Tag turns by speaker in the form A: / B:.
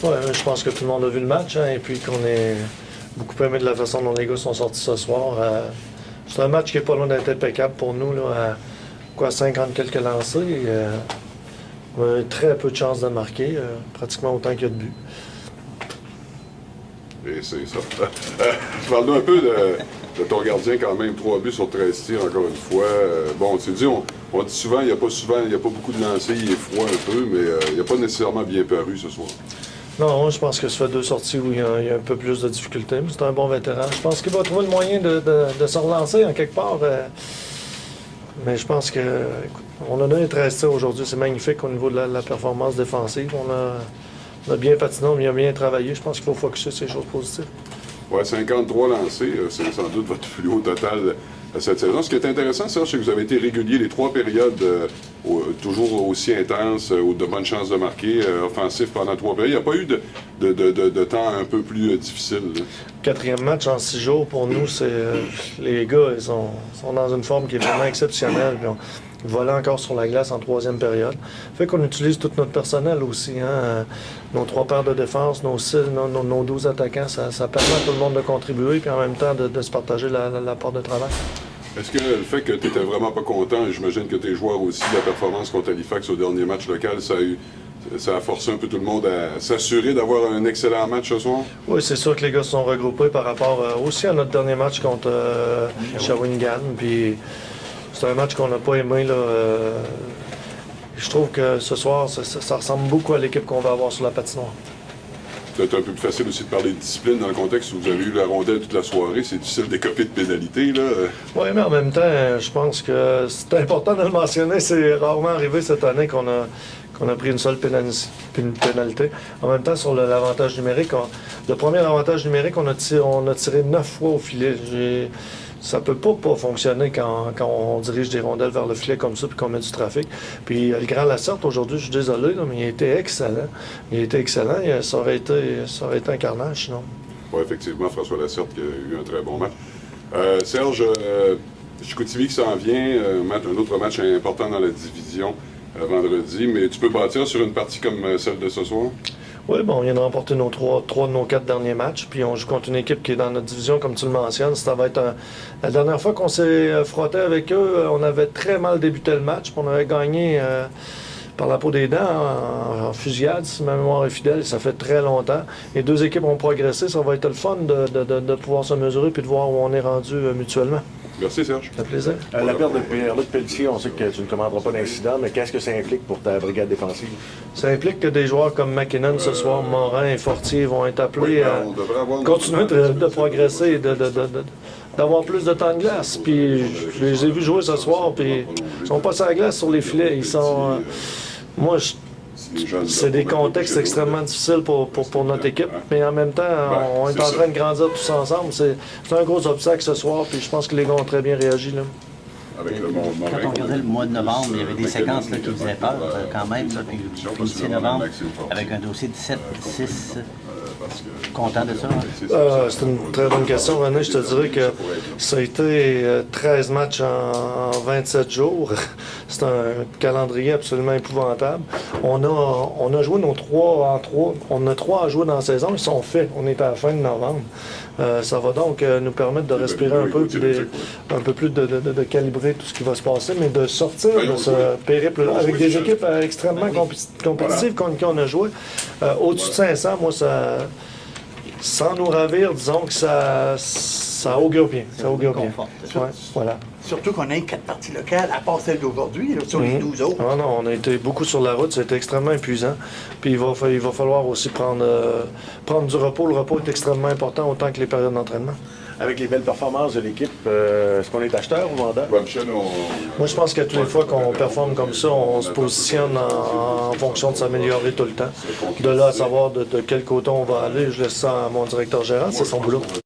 A: Ouais, je pense que tout le monde a vu le match et puis qu'on est beaucoup aimé de la façon dont les gars sont sortis ce soir. C'est un match qui est pas loin d'être impeccable pour nous, là, à 50 quelques lancés. On a très peu de chances de marquer, pratiquement autant qu'il y a de buts.
B: Et c'est ça. Tu parles un peu de ton gardien quand même, 3 buts sur 13 tirs encore une fois. Bon, tu dis, on dit souvent, il n'y a pas beaucoup de lancers, il est froid un peu, mais il n'a pas nécessairement bien paru ce soir.
A: Non, je pense que ça fait 2 sorties où il y a un peu plus de difficultés, mais c'est un bon vétéran. Je pense qu'il va trouver le moyen de se relancer en quelque part. Mais je pense que, écoute, on a donné 13 tirs aujourd'hui, c'est magnifique au niveau de la performance défensive. On a bien patiné, on a bien travaillé. Je pense qu'il faut focusser sur ces choses positives.
B: Ouais, 53 lancés, c'est sans doute votre plus haut total cette saison. Ce qui est intéressant, Serge, c'est que vous avez été régulier les 3 périodes, toujours aussi intenses, ou de bonnes chances de marquer, offensif pendant 3 périodes. Il n'y a pas eu de temps un peu plus difficile. Là.
A: 4e match en 6 jours, pour nous, c'est les gars, ils sont dans une forme qui est vraiment exceptionnelle. Ils volaient encore sur la glace en 3e période. Fait qu'on utilise tout notre personnel aussi. Hein? Nos 3 paires de défense, nos 12 attaquants, ça permet à tout le monde de contribuer puis en même temps de se partager la part de travail.
B: Est-ce que le fait que tu n'étais vraiment pas content, et j'imagine que tes joueurs aussi, la performance contre Halifax au dernier match local, ça a forcé un peu tout le monde à s'assurer d'avoir un excellent match ce soir?
A: Oui, c'est sûr que les gars se sont regroupés par rapport aussi à notre dernier match contre Shawinigan. Puis c'est un match qu'on n'a pas aimé. Là, je trouve que ce soir, ça ressemble beaucoup à l'équipe qu'on va avoir sur la patinoire.
B: C'est un peu plus facile aussi de parler de discipline dans le contexte où vous avez eu la rondelle toute la soirée. C'est difficile d'écoper de pénalités, là.
A: Oui, mais en même temps, je pense que c'est important de le mentionner. C'est rarement arrivé cette année qu'on a pris une seule pénalité. En même temps, sur l'avantage numérique, le premier avantage numérique, on a tiré 9 fois au filet. Ça peut pas fonctionner quand on dirige des rondelles vers le filet comme ça puis qu'on met du trafic. Puis le Grand Lacerte, aujourd'hui, je suis désolé, là, mais il a été excellent. Ça aurait été un carnage, sinon.
B: Oui, effectivement, François Lacerte qui a eu un très bon match. Serge, Chicoutimi qui s'en vient, un autre match important dans la division vendredi, mais tu peux bâtir sur une partie comme celle de ce soir?
A: Oui, bon, on vient de remporter nos 3 de nos 4 derniers matchs, puis on joue contre une équipe qui est dans notre division, comme tu le mentionnes. Ça va être la dernière fois qu'on s'est frotté avec eux, on avait très mal débuté le match, puis on avait gagné par la peau des dents en fusillade, si ma mémoire est fidèle. Ça fait très longtemps. Les 2 équipes ont progressé, ça va être le fun de pouvoir se mesurer puis de voir où on est rendu mutuellement.
B: Merci, Serge.
A: Ça fait plaisir.
C: La perte de Pierre-Luc Pelletier, on sait que tu ne commanderas pas d'incident, mais qu'est-ce que ça implique pour ta brigade défensive?
A: Ça implique que des joueurs comme McKinnon ce soir, Morin et Fortier vont être appelés à continuer de progresser et d'avoir plus de temps de glace. Puis je les ai vus jouer ce soir, puis ils sont pas sur la glace sur les filets. Ils sont... c'est des contextes extrêmement difficiles pour notre équipe, mais en même temps, on est en train de grandir tous ensemble. C'est un gros obstacle ce soir, puis je pense que les gars ont très bien réagi. Là.
D: Quand on regardait le mois de novembre, il y avait des séquences là, qui faisaient peur quand même. Là, puis vous finissez novembre avec un dossier 17-6. Content de ça?
A: C'est une très bonne question, René. Je te dirais que ça a été 13 matchs en 27 jours. C'est un calendrier absolument épouvantable. On a joué nos 3 en 3. On a 3 à jouer dans la saison. Ils sont faits. On est à la fin de novembre. Ça va donc nous permettre de respirer un peu, puis un peu plus de calibrer tout ce qui va se passer, mais de sortir de ce périple avec des équipes extrêmement compétitives contre qui on a joué. Au-dessus de 500, moi, sans nous ravir, disons que ça augure bien. Ça augure bien. Ouais, voilà.
E: Surtout qu'on a 4 parties locales, à part celle d'aujourd'hui, sur les 12 autres.
A: Non, on a été beaucoup sur la route, c'était extrêmement épuisant. Puis il va falloir aussi prendre du repos. Le repos est extrêmement important, autant que les périodes d'entraînement.
C: Avec les belles performances de l'équipe, est-ce qu'on est acheteur ou vendeur?
A: Moi, je pense qu'à toutes les fois qu'on performe comme ça, on se positionne en fonction de s'améliorer tout le temps. De là à savoir de quel côté on va aller, je laisse ça à mon directeur gérant, c'est son boulot.